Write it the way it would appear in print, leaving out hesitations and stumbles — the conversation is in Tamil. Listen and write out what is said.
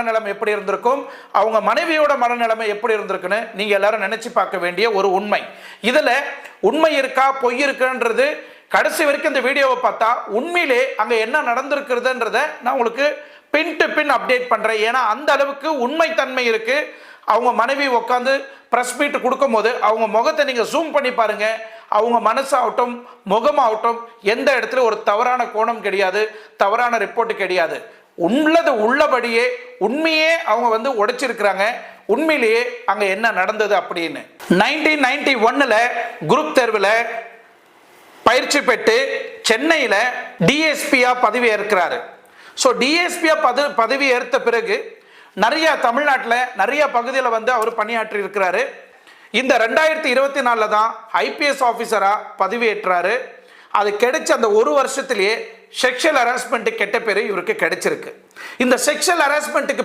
மனநிலைமை எப்படி இருந்திருக்கும், அவங்க மனைவியோட மனநிலைமை எப்படி இருந்திருக்குன்னு நீங்க எல்லாரும் நினைச்சு பார்க்க வேண்டிய ஒரு உண்மை. இதுல உண்மை இருக்கா பொய் இருக்குன்றது கடைசி வரைக்கும் இந்த வீடியோவை பார்த்தா உண்மையிலே அங்க என்ன நடந்திருக்கிறதுன்றத நான் உங்களுக்கு பின் டு பின் அப்டேட் பண்றேன். ஏன்னா அந்த அளவுக்கு உண்மைத்தன்மை இருக்கு. அவங்க மனைவி உட்காந்து பிரஸ் மீட் கொடுக்கும் போது அவங்க முகத்தை நீங்க ஜூம் பண்ணி பாருங்க. அவங்க மனசாகட்டும் முகமாகட்டும் எந்த இடத்துல ஒரு தவறான கோணம் கிடையாது, தவறான ரிப்போர்ட் கிடையாது. உள்ளது உள்ளபடியே உண்மையே அவங்க உடைச்சிருக்கிறாங்க. உண்மையிலேயே அங்க என்ன நடந்தது அப்படின்னு 1991 குரூப் தேர்வில் பயிற்சி பெற்று சென்னையில் டிஎஸ்பியா பதவி ஏற்கிறாரு. ஸோ டிஎஸ்பியா பதவி ஏற்ற பிறகு நிறைய தமிழ்நாட்டில் நிறைய பகுதியில் அவர் பணியாற்றி இருக்கிறாரு. இந்த 2024 தான் ஐபிஎஸ் ஆஃபீஸரா பதவியேற்றாரு. அது கிடைச்ச அந்த ஒரு வருஷத்திலேயே செக்ஷுவல் ஹராஸ்மெண்ட் கெட்ட பேரு இவருக்கு கிடைச்சிருக்கு. இந்த செக்ஷுவல் ஹராஸ்மெண்ட்டுக்கு